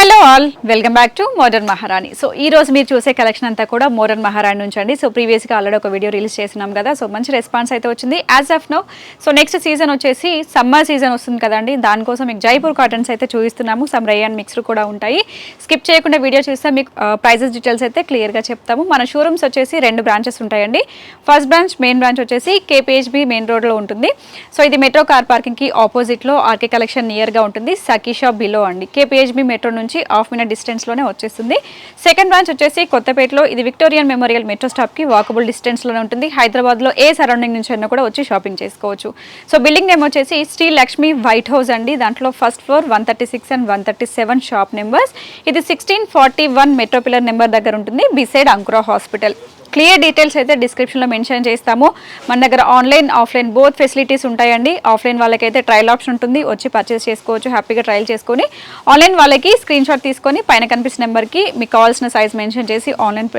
Hello all, welcome back to modern మహారాణి. So ఈ రోజు మీరు చూసే కలెక్షన్ అంతా కూడా మోడర్న్ మహారాణి నుంచి అండి. సో ప్రీవియస్గా ఆల్రెడీ ఒక వీడియో రిలీజ్ చేసినాం కదా, సో మంచి రెస్పాన్స్ అయితే వచ్చింది as of now. So next season వచ్చేసి సమ్మర్ సీజన్ వస్తుంది కదండి, దానికోసం మీకు జైపూర్ కాటన్స్ అయితే చూపిస్తున్నాము. సమ్ రేయన్ మిక్స్డ్ కూడా ఉంటాయి. స్కిప్ చేయకుండా వీడియో చూస్తే మీకు ప్రైజెస్ డీటెయిల్స్ అయితే క్లియర్గా చెప్తాము. మన షోరూమ్స్ వచ్చేసి 2 బ్రాంచెస్ ఉంటాయండి. ఫస్ట్ బ్రాంచ్ మెయిన్ బ్రాంచ్ వచ్చేసి కేపీహెచ్బి మెయిన్ రోడ్లో ఉంటుంది. సో ఇది మెట్రో కార్ పార్కింగ్కి ఆపోజిట్లో ఆర్కే కలెక్షన్ నియర్గా ఉంటుంది. సఖీ షాప్ బిలో అండి. కేపీహెచ్బి మెట్రో నుంచి హాఫ్ మినిట్ డిస్టెన్స్లోనే వచ్చేస్తుంది. సెకండ్ బ్రాంచ్ వచ్చేసి కొత్తపేటలో, ఇది విక్టోరియన్ మెమోరియల్ మెట్రో స్టాప్కి వాకబుల్ డిస్టెన్స్లోనే ఉంటుంది. హైదరాబాద్లో ఏ సరౌండింగ్ నుంచి అయినా కూడా వచ్చి షాపింగ్ చేసుకోవచ్చు. సో బిల్డింగ్ నేమ్ వచ్చేసి శ్రీ లక్ష్మి వైట్ హౌస్ అండి. దాంట్లో first floor 136 and 137 shop numbers. ఇది 1641 మెట్రో పిల్లర్ నెంబర్ దగ్గర ఉంటుంది, beside Ankura hospital. Clear details అయితే డిస్క్రిప్షన్లో మెన్షన్ చేస్తాము. మన దగ్గర ఆన్లైన్ ఆఫ్లైన్ బోత్ ఫెసిలిటీస్ ఉంటాయండి. ఆఫ్లైన్ వాళ్ళకైతే ట్రయల్ ఆప్షన్ ఉంటుంది, వచ్చి పర్చేస్ చేసుకోవచ్చు, హ్యాపీగా ట్రయల్ చేసుకొని. ఆన్లైన్ వాళ్ళకి స్క్రీన్ షాట్ తీసుకొని పైన కనిపిస్తున్న నెంబర్కి మీకు కావాల్సిన సైజ్ మెన్షన్ చేసి ఆన్లైన్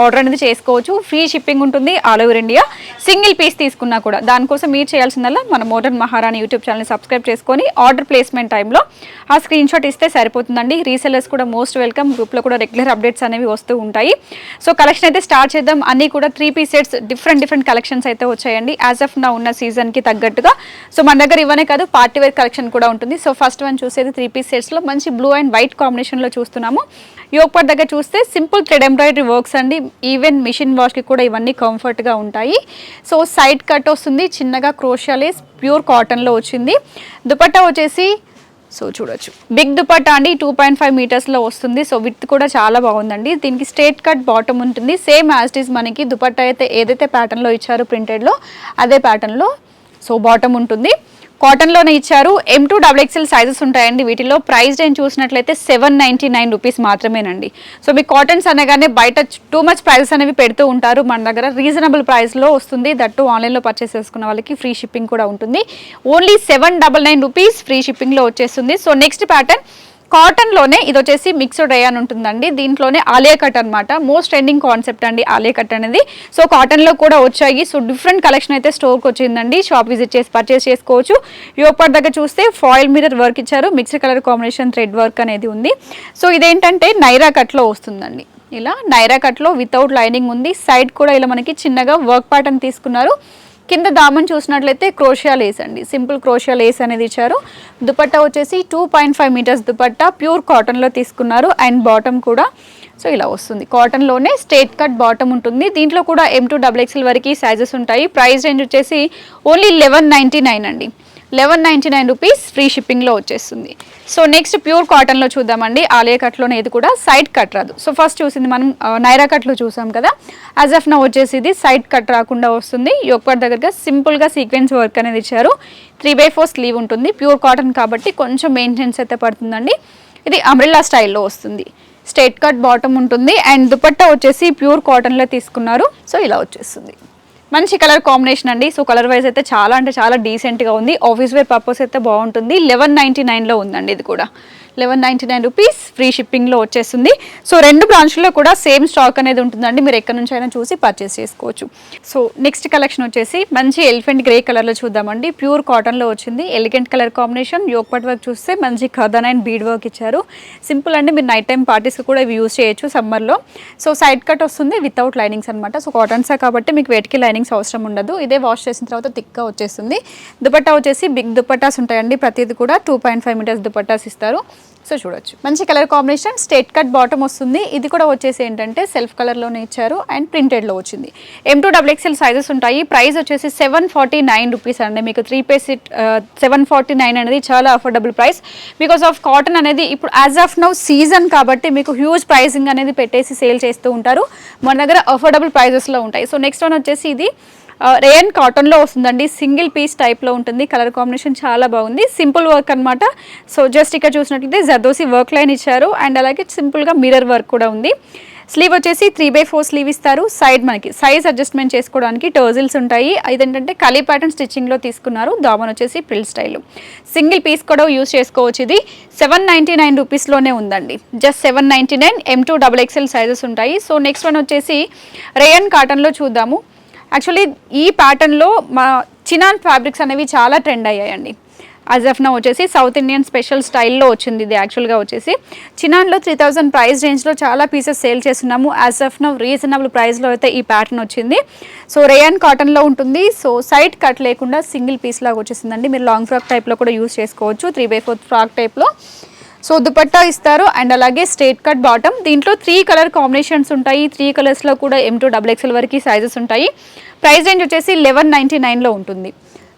ఆర్డర్ అనేది చేసుకోవచ్చు. ఫ్రీ షిప్పింగ్ ఉంటుంది all over India. Single piece తీసుకున్నా కూడా. దానికోసం మీరు చేయాల్సిందల్లా మన మోడర్న్ మహారాణి యూట్యూబ్ ఛానల్ని సబ్స్క్రైబ్ చేసుకొని ఆర్డర్ ప్లేస్మెంట్ టైంలో ఆ స్క్రీన్ షాట్ ఇస్తే సరిపోతుందండి. రీసెలర్స్ కూడా మోస్ట్ వెల్కమ్. గ్రూప్లో కూడా రెగ్యులర్ అప్డేట్స్ అనేవి వస్తూ ఉంటాయి. సో కలెక్షన్ అయితే స్టార్ట్ చేద్దాం. అన్నీ కూడా 3 పీస్ సెట్స్ డిఫరెంట్ కలెక్షన్స్ అయితే వచ్చాయండి యాజ్ ఆఫ్ నా ఉన్న సీజన్కి తగ్గట్టుగా. సో మన దగ్గర ఇవనే కాదు, పార్టీ వేర్ కలెక్షన్ కూడా ఉంటుంది. సో ఫస్ట్ వన్ చూసేది 3 పీస్ సెట్స్లో మంచి బ్లూ అండ్ వైట్ కాంబినేషన్లో చూస్తున్నాము. యోక్ పార్ట్ దగ్గర చూస్తే సింపుల్ థ్రెడ్ ఎంబ్రాయిడరీ వర్క్స్ అండి. ఈవెన్ మిషన్ వాష్కి కూడా ఇవన్నీ కంఫర్ట్గా ఉంటాయి. సో సైడ్ కట్ వస్తుంది, చిన్నగా క్రోషియా లేస్, ప్యూర్ కాటన్లో వచ్చింది. దుపట్టా వచ్చేసి సో చూడొచ్చు, బిగ్ దుపట్టా అండి. 2.5 మీటర్స్లో వస్తుంది. సో విత్ కూడా చాలా బాగుందండి. దీనికి స్ట్రేట్ కట్ బాటమ్ ఉంటుంది. సేమ్ యాజ్ ఇట్ ఈస్ మనకి దుపట్టా అయితే ఏదైతే ప్యాటర్న్లో ఇచ్చారో ప్రింటెడ్లో అదే ప్యాటర్న్లో సో బాటమ్ ఉంటుంది. కాటన్లోనే ఇచ్చారు. M2 XXL సైజెస్ ఉంటాయండి. వీటిలో ప్రైస్ రేంజ్ చూసినట్లయితే 799 రూపీస్ మాత్రమేనండి. సో మీ కాటన్స్ అనగానే బయట టూ మచ్ ప్రైజెస్ అనేవి పెడుతూ ఉంటారు. మన దగ్గర రీజనబుల్ ప్రైస్లో వస్తుంది. దట్టు ఆన్లైన్లో పర్చేస్ చేసుకున్న వాళ్ళకి ఫ్రీ షిప్పింగ్ కూడా ఉంటుంది. ఓన్లీ 799 రూపీస్ ఫ్రీ షిప్పింగ్లో వచ్చేస్తుంది. సో నెక్స్ట్ ప్యాటర్న్ కాటన్లోనే, ఇది వచ్చేసి మిక్స్డ్ రేయాన్ ఉంటుందండి. దీంట్లోనే ఆలియా కట్ అనమాట. మోస్ట్ ట్రెండింగ్ కాన్సెప్ట్ అండి ఆలియా కట్ అనేది. సో కాటన్లో కూడా వచ్చాయి. సో డిఫరెంట్ కలెక్షన్ అయితే స్టోర్కి వచ్చిందండి. షాప్ విజిట్ చేసి పర్చేస్ చేసుకోవచ్చు. యోపాట్ దగ్గర చూస్తే ఫాయిల్ మిర్రర్ వర్క్ ఇచ్చారు. Mixed colour combination thread work అనేది ఉంది. సో ఇదేంటంటే నైరా కట్లో వస్తుందండి. ఇలా నైరా కట్లో వితౌట్ లైనింగ్ ఉంది. సైడ్ కూడా ఇలా మనకి చిన్నగా వర్క్ ప్యాటర్న్ తీసుకున్నారు. కింద దామన్ చూసినట్లయితే క్రోషియా లేస్ అండి. సింపుల్ క్రోషియా లేస్ అనేది ఇచ్చారు. దుపట్టా వచ్చేసి 2.5 మీటర్స్ దుపట్టా ప్యూర్ కాటన్లో తీసుకున్నారు. అండ్ బాటమ్ కూడా సో ఇలా వస్తుంది. కాటన్లోనే స్ట్రేట్ కట్ బాటమ్ ఉంటుంది. దీంట్లో కూడా M2 XXL వరకు సైజెస్ ఉంటాయి. ప్రైస్ రేంజ్ వచ్చేసి ఓన్లీ 1199 అండి. 1199 రూపీస్ ఫ్రీ షిప్పింగ్లో వచ్చేస్తుంది. సో నెక్స్ట్ ప్యూర్ కాటన్లో చూద్దామండి. ఆలియా కట్లోనే ఇది కూడా సైడ్ కట్ రాదు. సో ఫస్ట్ చూసింది మనం నైరా కట్లో చూసాం కదా, యాజ్ ఆఫ్ నౌ వచ్చేసి ఇది సైడ్ కట్ రాకుండా వస్తుంది. యోక్ పార్ట్ దగ్గరగా సింపుల్గా సీక్వెన్స్ వర్క్ అనేది ఇచ్చారు. 3/4 స్లీవ్ ఉంటుంది. ప్యూర్ కాటన్ కాబట్టి కొంచెం మెయింటెనెన్స్ అయితే పడుతుందండి. ఇది అంబ్రెల్లా స్టైల్లో వస్తుంది. స్ట్రేట్ కట్ బాటమ్ ఉంటుంది. అండ్ దుపట్టా వచ్చేసి ప్యూర్ కాటన్లో తీసుకున్నారు. సో ఇలా వచ్చేస్తుంది. మంచి కలర్ కాంబినేషన్ అండి. సో కలర్ వైజ్ అయితే చాలా అంటే చాలా డీసెంట్గా ఉంది. ఆఫీస్ వేర్ పర్పస్ అయితే బాగుంటుంది. 1199లో ఉందండి. ఇది కూడా 1199 రూపీస్ ఫ్రీ షిప్పింగ్లో వచ్చేస్తుంది. సో 2 బ్రాంచ్లో కూడా సేమ్ స్టాక్ అనేది ఉంటుందండి. మీరు ఎక్కడి నుంచి అయినా చూసి పర్చేస్ చేసుకోవచ్చు. సో నెక్స్ట్ కలెక్షన్ వచ్చేసి మంచి ఎలిఫెంట్ గ్రే కలర్లో చూద్దామండి. ప్యూర్ కాటన్లో వచ్చింది. Elegant colour combination. Yoke part work చూస్తే మంచి కర్దన్ అండ్ బీడ్ వర్క్ ఇచ్చారు. సింపుల్ అండి. మీరు నైట్ టైం పార్టీస్కి కూడా ఇవి యూజ్ చేయొచ్చు సమ్మర్లో. సో సైడ్ కట్ వస్తుంది వితౌట్ లైనింగ్స్ అనమాట. సో కాటన్సే కాబట్టి మీకు వేటికి లైనింగ్స్ అవసరం ఉండదు. ఇదే వాష్ చేసిన తర్వాత థిక్గా వచ్చేస్తుంది. దుపట్టా వచ్చేసి బిగ్ దుపట్టాస్ ఉంటాయండి. ప్రతిది కూడా 2.5 మీటర్స్ దుపట్టాస్ ఇస్తారు. సో చూడొచ్చు, మంచి colour combination. Straight cut bottom వస్తుంది. ఇది కూడా వచ్చేసి ఏంటంటే సెల్ఫ్ కలర్లోనే ఇచ్చారు అండ్ ప్రింటెడ్లో వచ్చింది. M2 XXL సైజెస్ ఉంటాయి. ప్రైస్ వచ్చేసి 749 రూపీస్ అండి. మీకు 3 పీస్ సెట్ 749 అనేది చాలా affordable price. Because of cotton అనేది ఇప్పుడు యాజ్ ఆఫ్ నౌ సీజన్ కాబట్టి మీకు హ్యూజ్ ప్రైసింగ్ అనేది పెట్టేసి సేల్ చేస్తూ ఉంటారు. మన దగ్గర అఫోర్డబుల్ ప్రైజెస్లో ఉంటాయి. సో నెక్స్ట్ వన్ వచ్చేసి ఇది రేయన్ కాటన్లో వస్తుందండి. సింగిల్ పీస్ టైప్లో ఉంటుంది. కలర్ కాంబినేషన్ చాలా బాగుంది. సింపుల్ వర్క్ అనమాట. సో జస్ట్ ఇక్కడ చూసినట్లయితే జర్దోసి వర్క్ లైన్ ఇచ్చారు. అండ్ అలాగే సింపుల్గా మిర్రర్ వర్క్ కూడా ఉంది. స్లీవ్ వచ్చేసి 3/4 స్లీవ్ ఇస్తారు. సైడ్ మనకి సైజ్ అడ్జస్ట్మెంట్ చేసుకోవడానికి టర్జిల్స్ ఉంటాయి. ఇదేంటంటే కలీ ప్యాటర్న్ స్టిచ్చింగ్లో తీసుకున్నారు. దామన్ వచ్చేసి ప్రిల్ స్టైల్. సింగిల్ పీస్ కూడా యూజ్ చేసుకోవచ్చు. ఇది 799 రూపీస్లోనే ఉందండి. జస్ట్ 799. M2 XXL సైజెస్ ఉంటాయి. సో నెక్స్ట్ వన్ వచ్చేసి రేయన్ కాటన్లో చూద్దాము. యాక్చువల్లీ ఈ ప్యాటర్న్లో మా చినాన్ ఫ్యాబ్రిక్స్ అనేవి చాలా ట్రెండ్ అయ్యాయండి. యాజ్ ఆఫ్ నౌ వచ్చేసి సౌత్ ఇండియన్ స్పెషల్ స్టైల్లో వచ్చింది ఇది. యాక్చువల్గా వచ్చేసి చినాన్లో 3000 ప్రైస్ రేంజ్లో చాలా పీసెస్ సేల్ చేస్తున్నాము. యాజ్ ఆఫ్ నౌ రీజనబుల్ ప్రైస్లో అయితే ఈ ప్యాటర్న్ వచ్చింది. సో రేయాన్ కాటన్లో ఉంటుంది. సో సైడ్ కట్ లేకుండా సింగిల్ పీస్ లాగా వచ్చేసిందండి. మీరు లాంగ్ ఫ్రాక్ టైప్లో కూడా యూస్ చేసుకోవచ్చు, 3/4 ఫ్రాక్ టైప్లో. సో దుపట్టా ఇస్తారు అండ్ అలాగే స్ట్రేట్ కట్ బాటమ్. దీంట్లో 3 కలర్ కాంబినేషన్స్ ఉంటాయి. 3 కలర్స్లో కూడా M2 XXL వరకు సైజెస్ ఉంటాయి. ప్రైస్ రేంజ్ వచ్చేసి 1199లో ఉంటుంది.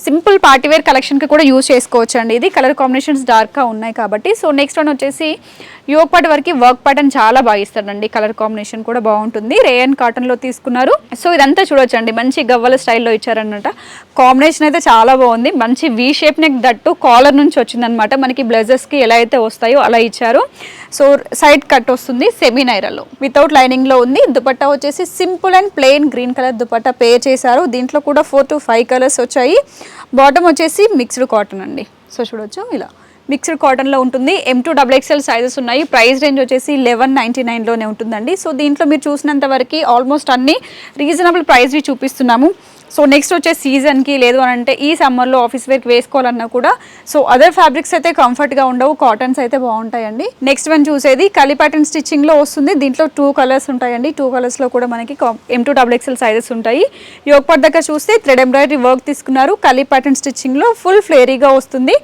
సింపుల్ పార్టీవేర్ కలెక్షన్కి కూడా యూజ్ చేసుకోవచ్చు అండి. ఇది కలర్ కాంబినేషన్స్ డార్క్గా ఉన్నాయి కాబట్టి. సో నెక్స్ట్ వన్ వచ్చేసి యోగ్ పార్ట్ వరకు వర్క్ ప్యాటర్న్ చాలా బాగా ఇస్తారండి. కలర్ కాంబినేషన్ కూడా బాగుంటుంది. రేయన్ కాటన్లో తీసుకున్నారు. సో ఇదంతా చూడొచ్చు అండి, మంచి గవ్వల స్టైల్లో ఇచ్చారనమాట. కాంబినేషన్ అయితే చాలా బాగుంది. మంచి V shape neck that collar నుంచి వచ్చిందనమాట. మనకి బ్లౌజెస్కి ఎలా అయితే వస్తాయో అలా ఇచ్చారు. సో సైడ్ కట్ వస్తుంది సెమీ నైరాలో, వితౌట్ లైనింగ్లో ఉంది. దుపట్టా వచ్చేసి simple and plain green colour dupatta pair చేశారు. దీంట్లో కూడా 4 to 5 కలర్స్ వచ్చాయి. బాటమ్ వచ్చేసి మిక్స్డ్ కాటన్ అండి. సో చూడొచ్చు ఇలా మిక్స్డ్ కాటన్లో ఉంటుంది. M2 XXL సైజెస్ ఉన్నాయి. ప్రైస్ రేంజ్ వచ్చేసి 1199లోనే ఉంటుందండి. సో దీంట్లో మీరు చూసినంత వరకు ఆల్మోస్ట్ అన్ని రీజనబుల్ ప్రైస్వి చూపిస్తున్నాము. సో నెక్స్ట్ వచ్చే సీజన్కి లేదు అని అంటే ఈ సమ్మర్లో ఆఫీస్ వేర్కి వేసుకోవాలన్నా కూడా సో అదర్ ఫ్యాబ్రిక్స్ అయితే కంఫర్ట్గా ఉండవు, కాటన్స్ అయితే బాగుంటాయండి. నెక్స్ట్ వన్ చూసేది కలి ప్యాటర్న్ స్టిచ్చింగ్లో వస్తుంది. దీంట్లో 2 కలర్స్ ఉంటాయండి. 2 కలర్స్లో కూడా మనకి M2 XXL సైజెస్ ఉంటాయి. యోగ్ పార్ట్ దగ్గర చూస్తే థ్రెడ్ ఎంబ్రాయిడరీ వర్క్ తీసుకున్నారు. కలి ప్యాటర్న్ స్టిచ్చింగ్లో ఫుల్ ఫ్లేరీగా వస్తుంది.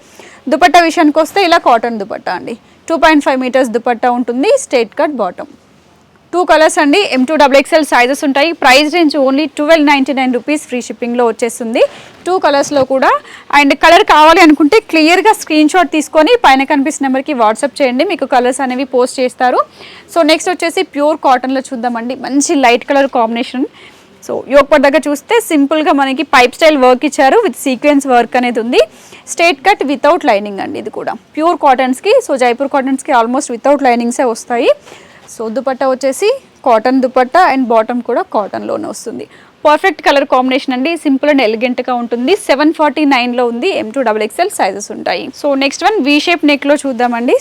దుపట్టా విషయానికి వస్తే ఇలా కాటన్ దుపట్టా అండి. 2.5 మీటర్స్ దుపట్టా ఉంటుంది. Straight cut bottom. 2 కలర్స్ అండి. M2 XXL సైజెస్ ఉంటాయి. Price range only 1299 rupees free షిప్పింగ్లో వచ్చేస్తుంది. 2 కలర్స్లో కూడా. అండ్ కలర్ కావాలి అనుకుంటే క్లియర్గా స్క్రీన్ షాట్ తీసుకొని పైన కనిపిస్తున్న నెంబర్కి వాట్సాప్ చేయండి, మీకు కలర్స్ అనేవి పోస్ట్ చేస్తారు. సో నెక్స్ట్ వచ్చేసి ప్యూర్ కాటన్లో చూద్దామండి. మంచి light colour combination. So yoke part దగ్గర చూస్తే సింపుల్గా మనకి పైప్ స్టైల్ వర్క్ ఇచ్చారు విత్ సీక్వెన్స్ వర్క్ అనేది ఉంది. స్ట్రైట్ కట్ వితౌట్ లైనింగ్ అండి. ఇది కూడా ప్యూర్ కాటన్స్కి, సో జైపూర్ కాటన్స్కి ఆల్మోస్ట్ వితౌట్ లైనింగ్సే వస్తాయి. సో దుపట్టా వచ్చేసి కాటన్ దుపట్టా అండ్ బాటమ్ కూడా కాటన్లోనే వస్తుంది. పర్ఫెక్ట్ కలర్ కాంబినేషన్ అండి. సింపుల్ అండ్ ఎలిగెంట్గా ఉంటుంది. 749లో ఉంది. M2 XXL సైజెస్ ఉంటాయి. So next one V shape నెక్లో చూద్దామండి.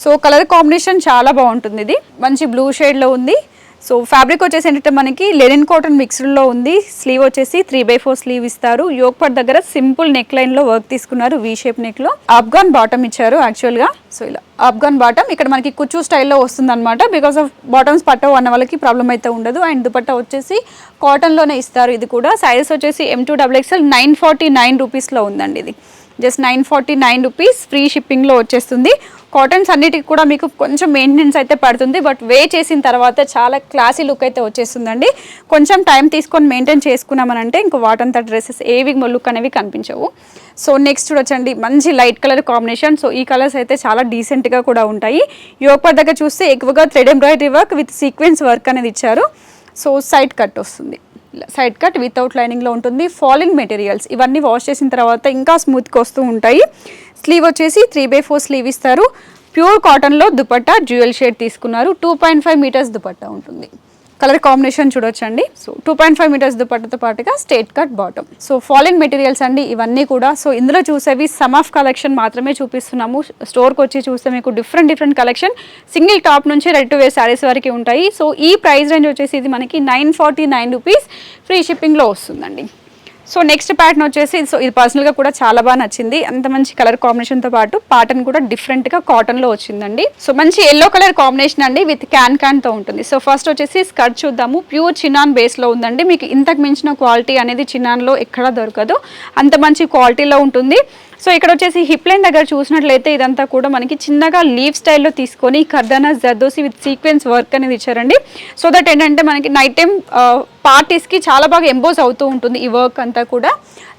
సో కలర్ కాంబినేషన్ చాలా బాగుంటుంది. ఇది మంచి బ్లూ షేడ్లో ఉంది. సో ఫ్యాబ్రిక్ వచ్చేసి ఏంటంటే మనకి లెనిన్ కాటన్ మిక్స్డ్లో ఉంది. స్లీవ్ వచ్చేసి 3/4 స్లీవ్ ఇస్తారు. యోగ్ పార్ట్ దగ్గర సింపుల్ నెక్ లైన్లో వర్క్ తీసుకున్నారు. వీ షేప్ నెక్లో ఆఫ్ఘాన్ బాటమ్ ఇచ్చారు యాక్చువల్గా. సో ఇలా ఆఫ్ఘాన్ బాటమ్ ఇక్కడ మనకి కుచ్చు స్టైల్లో వస్తుంది అనమాట. బికాస్ ఆఫ్ బాటమ్స్ పట్టవు అన్న వాళ్ళకి ప్రాబ్లం అయితే ఉండదు. అండ్ దుపట్టా వచ్చేసి కాటన్లోనే ఇస్తారు. ఇది కూడా సైజెస్ వచ్చేసి M2 XXL 949 రూపీస్లో ఉందండి. ఇది జస్ట్ 949 రూపీస్ ఫ్రీ షిప్పింగ్లో వచ్చేస్తుంది. కాటన్స్ అన్నిటికి కూడా మీకు కొంచెం మెయింటెనెన్స్ అయితే పడుతుంది, బట్ వే చేసిన తర్వాత చాలా క్లాసీ లుక్ అయితే వచ్చేస్తుందండి. కొంచెం టైం తీసుకొని మెయింటైన్ చేసుకున్నామనంటే ఇంకో వాటంతా డ్రెస్సెస్ ఏవి లుక్ అనేవి కనిపించవు. సో నెక్స్ట్ చూడొచ్చండి, మంచి లైట్ కలర్ కాంబినేషన్. సో ఈ కలర్స్ అయితే చాలా డీసెంట్గా కూడా ఉంటాయి. యోగ్ పార్ట్ దగ్గర చూస్తే ఎక్కువగా thread embroidery work with sequence work అనేది ఇచ్చారు. సో సైడ్ కట్ వస్తుంది. సైడ్ కట్ వితౌట్ లైనింగ్లో ఉంటుంది. ఫాలింగ్ మెటీరియల్స్ ఇవన్నీ వాష్ చేసిన తర్వాత ఇంకా స్మూత్గా వస్తూ ఉంటాయి. స్లీవ్ వచ్చేసి 3/4 స్లీవ్ ఇస్తారు. ప్యూర్ కాటన్లో దుపట్టా డ్యూయల్ షేడ్ తీసుకున్నారు. 2.5 మీటర్స్ దుపట్టా ఉంటుంది. కలర్ కాంబినేషన్ చూడొచ్చండి. సో 2.5 మీటర్స్ దుపట్టాతో పాటుగా straight cut bottom. So falling materials అండి ఇవన్నీ కూడా. సో ఇందులో చూసేవి సమ్ ఆఫ్ కలెక్షన్ మాత్రమే చూపిస్తున్నాము. స్టోర్కి వచ్చి చూస్తే మీకు డిఫరెంట్ కలెక్షన్ సింగిల్ టాప్ నుంచి రెడీ టు వేర్ శారీస్ వరకు ఉంటాయి. సో ఈ ప్రైస్ రేంజ్ వచ్చేసి ఇది మనకి 949 రూపీస్ ఫ్రీ షిప్పింగ్లో వస్తుందండి. సో నెక్స్ట్ ప్యాటర్న్ వచ్చేసి, సో ఇది పర్సనల్గా కూడా చాలా బాగా నచ్చింది. అంత మంచి కలర్ కాంబినేషన్తో పాటు ప్యాటర్న్ కూడా డిఫరెంట్గా కాటన్లో వచ్చిందండి. సో మంచి ఎల్లో కలర్ కాంబినేషన్ అండి విత్ క్యాన్తో ఉంటుంది. సో ఫస్ట్ వచ్చేసి స్కర్ట్ చూద్దాము. ప్యూర్ చినాన్ బేస్లో ఉందండి. మీకు ఇంతకు మించిన క్వాలిటీ అనేది చినాన్లో ఎక్కడా దొరకదు, అంత మంచి క్వాలిటీలో ఉంటుంది. సో ఇక్కడ వచ్చేసి హిప్ లైన్ దగ్గర చూసినట్లయితే ఇదంతా కూడా మనకి చిన్నగా లీవ్ స్టైల్లో తీసుకొని కర్దానా జర్దోసి విత్ సీక్వెన్స్ వర్క్ అనేది ఇచ్చారండి. సో దట్ ఏంటంటే మనకి నైట్ టైం పార్టీస్కి చాలా బాగా ఎంబోజ్ అవుతూ ఉంటుంది ఈ వర్క్ అంతా కూడా.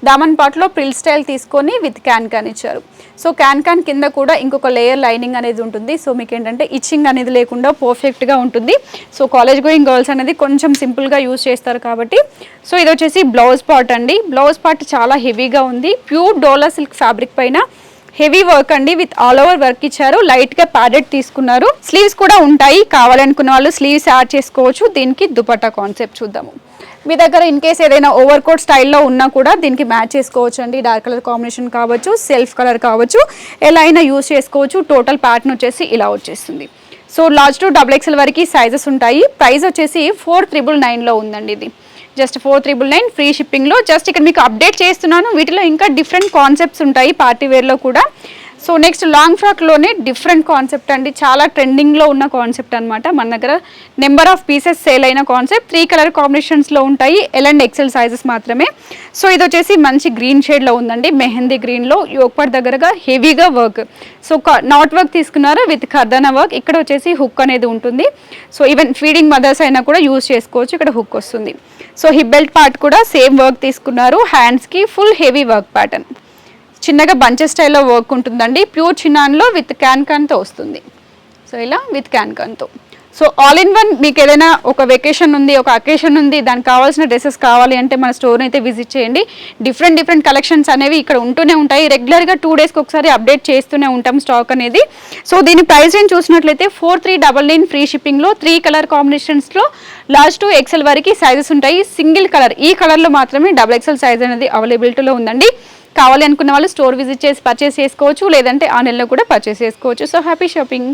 దామన్ పార్ట్లో ప్రిల్ స్టైల్ తీసుకొని విత్ క్యాన్ ఇచ్చారు. సో క్యాన్ కింద కూడా ఇంకొక లేయర్ లైనింగ్ అనేది ఉంటుంది. సో మీకు ఏంటంటే ఇచ్చింగ్ అనేది లేకుండా పర్ఫెక్ట్గా ఉంటుంది. సో కాలేజ్ గోయింగ్ గర్ల్స్ అనేది కొంచెం సింపుల్గా యూజ్ చేస్తారు కాబట్టి. సో ఇది వచ్చేసి బ్లౌజ్ పార్ట్ అండి. బ్లౌజ్ పార్ట్ చాలా హెవీగా ఉంది. ప్యూర్ డోలా సిల్క్ ఫ్యాబ్రిక్ పైన హెవీ వర్క్ అండి విత్ ఆల్ ఓవర్ వర్క్ ఇచ్చారు. లైట్గా ప్యాడెడ్ తీసుకున్నారు. స్లీవ్స్ కూడా ఉంటాయి, కావాలనుకున్న వాళ్ళు స్లీవ్స్ యాడ్ చేసుకోవచ్చు. దీనికి దుపట్టా కాన్సెప్ట్ చూద్దాము. మీ దగ్గర ఇన్ కేస్ ఏదైనా ఓవర్ కోట్ స్టైల్లో ఉన్నా కూడా దీనికి మ్యాచ్ చేసుకోవచ్చు అండి. డార్క్ కలర్ కాంబినేషన్ కావచ్చు, సెల్ఫ్ కలర్ కావచ్చు, ఎలా అయినా యూజ్ చేసుకోవచ్చు. టోటల్ ప్యాటర్న్ వచ్చేసి ఇలా వచ్చేస్తుంది. సో లార్జ్ టు XXL వరకు సైజెస్ ఉంటాయి. ప్రైస్ వచ్చేసి 4999లో ఉందండి. ఇది జస్ట్ 4,999 ఫ్రీ షిప్పింగ్లో. జస్ట్ ఇక్కడ మీకు అప్డేట్ చేస్తున్నాను, వీటిలో ఇంకా డిఫరెంట్ కాన్సెప్ట్స్ ఉంటాయి పార్టీ వేర్లో కూడా. సో నెక్స్ట్ లాంగ్ ఫ్రాక్లోనే డిఫరెంట్ కాన్సెప్ట్ అండి, చాలా ట్రెండింగ్లో ఉన్న కాన్సెప్ట్ అనమాట. మన దగ్గర నెంబర్ ఆఫ్ పీసెస్ సేల్ అయిన కాన్సెప్ట్, 3 కలర్ కాంబినేషన్స్లో ఉంటాయి, ఎల్ అండ్ ఎక్సెల్ సైజెస్ మాత్రమే. సో ఇది వచ్చేసి మంచి గ్రీన్ షేడ్లో ఉందండి, మెహందీ గ్రీన్లో, యోగపాట్ దగ్గరగా హెవీగా వర్క్. సో నాట్ వర్క్ తీసుకున్నారు విత్ కర్దానా వర్క్. ఇక్కడ వచ్చేసి హుక్ అనేది ఉంటుంది. సో ఈవెన్ ఫీడింగ్ మదర్స్ అయినా కూడా యూజ్ చేసుకోవచ్చు, ఇక్కడ హుక్ వస్తుంది. సో హిప్ బెల్ట్ పార్ట్ కూడా సేమ్ వర్క్ తీసుకున్నారు, హ్యాండ్స్కి ఫుల్ హెవీ వర్క్ ప్యాటర్న్, చిన్నగా బంచెస్ స్టైల్లో వర్క్ ఉంటుందండి. ప్యూర్ చిన్నాన్లో విత్ క్యాన్తో వస్తుంది. సో ఇలా విత్ క్యాన్తో. సో ఆల్ ఇన్ వన్, మీకు ఏదైనా ఒక వెకేషన్ ఉంది, ఒక అకేషన్ ఉంది, దానికి కావాల్సిన డ్రెస్సెస్ కావాలి అంటే మన స్టోర్ని అయితే విజిట్ చేయండి. డిఫరెంట్ కలెక్షన్స్ అనేవి ఇక్కడ ఉంటూనే ఉంటాయి. రెగ్యులర్గా 2 డేస్కి ఒకసారి అప్డేట్ చేస్తూనే ఉంటాం స్టాక్ అనేది. సో దీని ప్రైస్ రేంజ్ చూసినట్లయితే 4,399 ఫ్రీ షిప్పింగ్లో, 3 కలర్ కాంబినేషన్స్లో లార్జ్ టు ఎక్సెల్ వరకు సైజెస్ ఉంటాయి. సింగిల్ కలర్, ఈ కలర్లో మాత్రమే XXL సైజ్ అనేది అవైలబిలిటీలో ఉందండి. కావాలి అనుకున్న వాళ్ళు స్టోర్ విజిట్ చేసి పర్చేస్ చేసుకోవచ్చు, లేదంటే ఆన్లైన్లో కూడా పర్చేస్ చేసుకోవచ్చు. So happy shopping.